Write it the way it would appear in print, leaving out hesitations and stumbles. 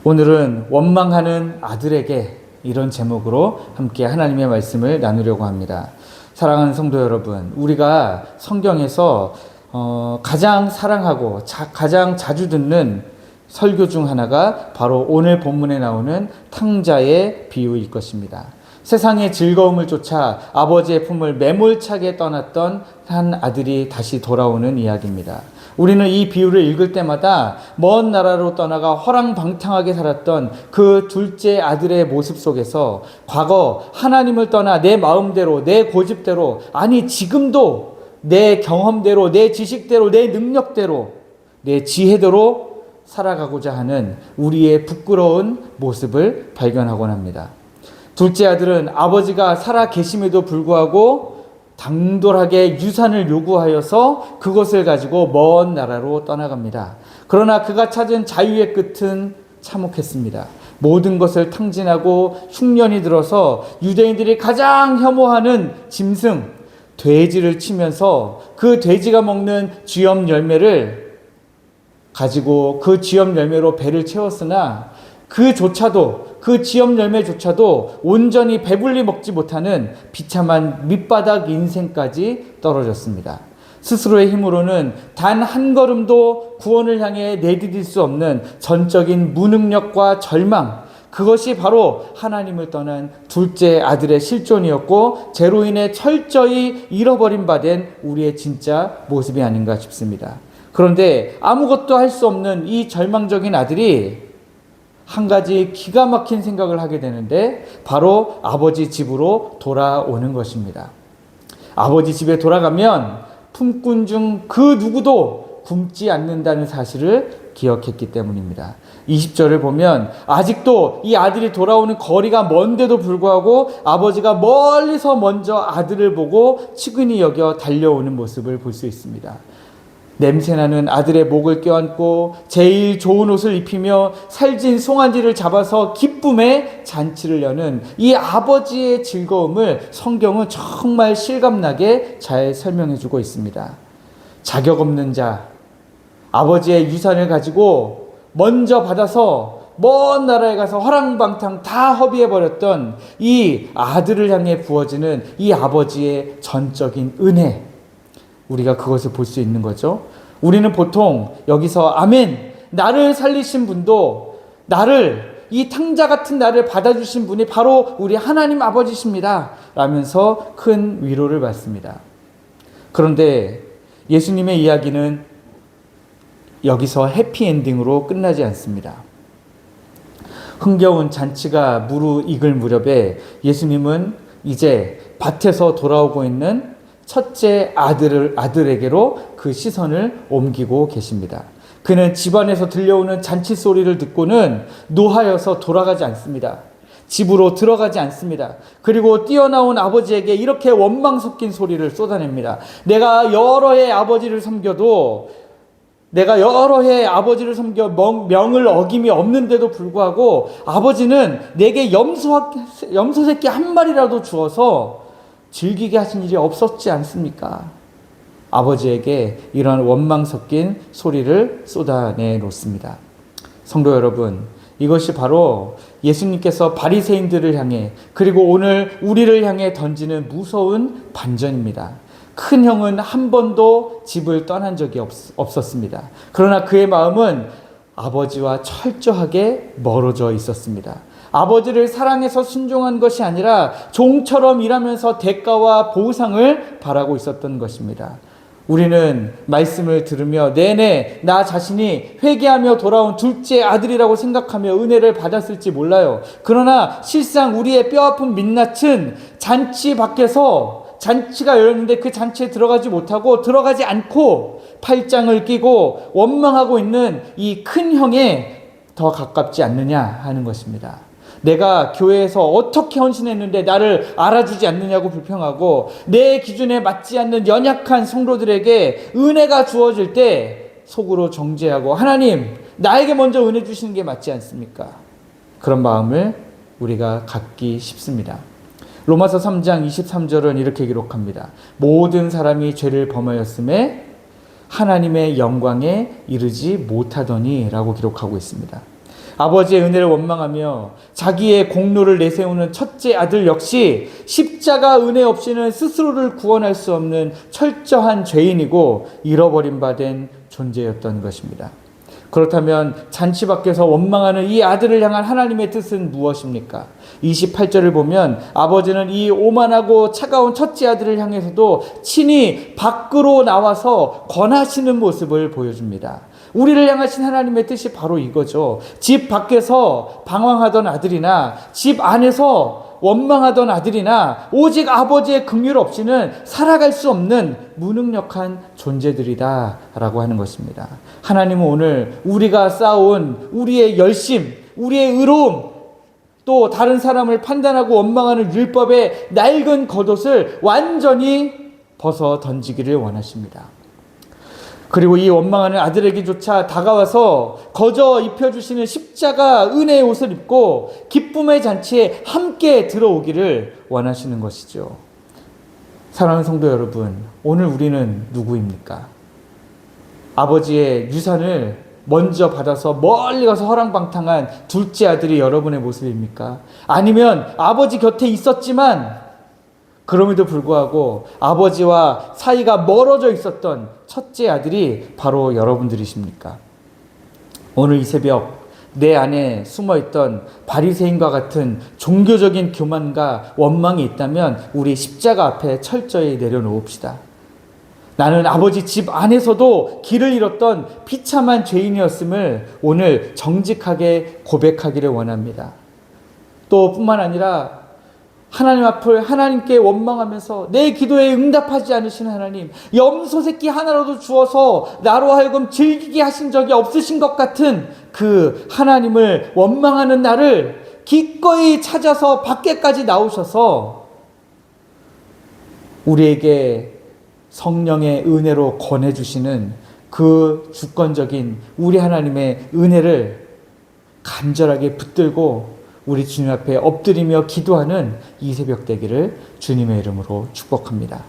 오늘은 원망하는 아들에게 이런 제목으로 함께 하나님의 말씀을 나누려고 합니다. 사랑하는 성도 여러분, 우리가 성경에서 가장 사랑하고 가장 자주 듣는 설교 중 하나가 바로 오늘 본문에 나오는 탕자의 비유일 것입니다. 세상의 즐거움을 쫓아 아버지의 품을 매몰차게 떠났던 한 아들이 다시 돌아오는 이야기입니다. 우리는 이 비유를 읽을 때마다 먼 나라로 떠나가 허랑방탕하게 살았던 그 둘째 아들의 모습 속에서 과거 하나님을 떠나 내 마음대로, 내 고집대로, 아니 지금도 내 경험대로, 내 지식대로, 내 능력대로, 내 지혜대로 살아가고자 하는 우리의 부끄러운 모습을 발견하곤 합니다. 둘째 아들은 아버지가 살아 계심에도 불구하고 당돌하게 유산을 요구하여서 그것을 가지고 먼 나라로 떠나갑니다. 그러나 그가 찾은 자유의 끝은 참혹했습니다. 모든 것을 탕진하고 흉년이 들어서 유대인들이 가장 혐오하는 짐승, 돼지를 치면서 그 돼지가 먹는 쥐염 열매를 가지고 그 쥐염 열매로 배를 채웠으나 그 쥐염 열매조차도 온전히 배불리 먹지 못하는 비참한 밑바닥 인생까지 떨어졌습니다. 스스로의 힘으로는 단 한 걸음도 구원을 향해 내디딜 수 없는 전적인 무능력과 절망, 그것이 바로 하나님을 떠난 둘째 아들의 실존이었고 죄로 인해 철저히 잃어버린 바 된 우리의 진짜 모습이 아닌가 싶습니다. 그런데 아무것도 할 수 없는 이 절망적인 아들이 한 가지 기가 막힌 생각을 하게 되는데 바로 아버지 집으로 돌아오는 것입니다. 아버지 집에 돌아가면 품꾼 중 그 누구도 굶지 않는다는 사실을 기억했기 때문입니다. 20절을 보면 아직도 이 아들이 돌아오는 거리가 먼데도 불구하고 아버지가 멀리서 먼저 아들을 보고 측은히 여겨 달려오는 모습을 볼 수 있습니다. 냄새나는 아들의 목을 껴안고 제일 좋은 옷을 입히며 살진 송아지를 잡아서 기쁨의 잔치를 여는 이 아버지의 즐거움을 성경은 정말 실감나게 잘 설명해주고 있습니다. 자격 없는 자, 아버지의 유산을 가지고 먼저 받아서 먼 나라에 가서 허랑방탕 다 허비해버렸던 이 아들을 향해 부어지는 이 아버지의 전적인 은혜, 우리가 그것을 볼 수 있는 거죠. 우리는 보통 여기서 아멘, 나를 살리신 분도 이 탕자 같은 나를 받아주신 분이 바로 우리 하나님 아버지십니다 라면서 큰 위로를 받습니다. 그런데 예수님의 이야기는 여기서 해피엔딩으로 끝나지 않습니다. 흥겨운 잔치가 무르익을 무렵에 예수님은 이제 밭에서 돌아오고 있는 첫째 아들에게로 그 시선을 옮기고 계십니다. 그는 집안에서 들려오는 잔치 소리를 듣고는 노하여서 돌아가지 않습니다. 집으로 들어가지 않습니다. 그리고 뛰어나온 아버지에게 이렇게 원망 섞인 소리를 쏟아냅니다. 내가 여러 해 아버지를 섬겨 명을 어김이 없는데도 불구하고 아버지는 내게 염소 새끼 한 마리라도 주어서 즐기게 하신 일이 없었지 않습니까? 아버지에게 이런 원망 섞인 소리를 쏟아내 놓습니다. 성도 여러분, 이것이 바로 예수님께서 바리새인들을 향해 그리고 오늘 우리를 향해 던지는 무서운 반전입니다. 큰 형은 한 번도 집을 떠난 적이 없었습니다. 그러나 그의 마음은 아버지와 철저하게 멀어져 있었습니다. 아버지를 사랑해서 순종한 것이 아니라 종처럼 일하면서 대가와 보상을 바라고 있었던 것입니다. 우리는 말씀을 들으며 내내 나 자신이 회개하며 돌아온 둘째 아들이라고 생각하며 은혜를 받았을지 몰라요. 그러나 실상 우리의 뼈아픈 민낯은 잔치 밖에서 잔치가 열렸는데 그 잔치에 들어가지 않고 팔짱을 끼고 원망하고 있는 이 큰 형에 더 가깝지 않느냐 하는 것입니다. 내가 교회에서 어떻게 헌신했는데 나를 알아주지 않느냐고 불평하고 내 기준에 맞지 않는 연약한 성도들에게 은혜가 주어질 때 속으로 정죄하고 하나님, 나에게 먼저 은혜 주시는 게 맞지 않습니까? 그런 마음을 우리가 갖기 쉽습니다. 로마서 3장 23절은 이렇게 기록합니다. 모든 사람이 죄를 범하였음에 하나님의 영광에 이르지 못하더니 라고 기록하고 있습니다. 아버지의 은혜를 원망하며 자기의 공로를 내세우는 첫째 아들 역시 십자가 은혜 없이는 스스로를 구원할 수 없는 철저한 죄인이고 잃어버린 바 된 존재였던 것입니다. 그렇다면 잔치 밖에서 원망하는 이 아들을 향한 하나님의 뜻은 무엇입니까? 28절을 보면 아버지는 이 오만하고 차가운 첫째 아들을 향해서도 친히 밖으로 나와서 권하시는 모습을 보여줍니다. 우리를 향하신 하나님의 뜻이 바로 이거죠. 집 밖에서 방황하던 아들이나 집 안에서 원망하던 아들이나 오직 아버지의 긍휼 없이는 살아갈 수 없는 무능력한 존재들이다 라고 하는 것입니다. 하나님은 오늘 우리가 쌓아온 우리의 열심, 우리의 의로움, 또 다른 사람을 판단하고 원망하는 율법의 낡은 겉옷을 완전히 벗어 던지기를 원하십니다. 그리고 이 원망하는 아들에게조차 다가와서 거저 입혀주시는 십자가 은혜의 옷을 입고 기쁨의 잔치에 함께 들어오기를 원하시는 것이죠. 사랑하는 성도 여러분, 오늘 우리는 누구입니까? 아버지의 유산을 먼저 받아서 멀리 가서 허랑방탕한 둘째 아들이 여러분의 모습입니까? 아니면 아버지 곁에 있었지만 그럼에도 불구하고 아버지와 사이가 멀어져 있었던 첫째 아들이 바로 여러분들이십니까? 오늘 이 새벽 내 안에 숨어있던 바리새인과 같은 종교적인 교만과 원망이 있다면 우리 십자가 앞에 철저히 내려놓읍시다. 나는 아버지 집 안에서도 길을 잃었던 비참한 죄인이었음을 오늘 정직하게 고백하기를 원합니다. 또 뿐만 아니라 하나님 앞을 하나님께 원망하면서 내 기도에 응답하지 않으시는 하나님, 염소 새끼 하나라도 주어서 나로 하여금 즐기게 하신 적이 없으신 것 같은 그 하나님을 원망하는 나를 기꺼이 찾아서 밖에까지 나오셔서 우리에게 성령의 은혜로 권해주시는 그 주권적인 우리 하나님의 은혜를 간절하게 붙들고 우리 주님 앞에 엎드리며 기도하는 이 새벽 되기를 주님의 이름으로 축복합니다.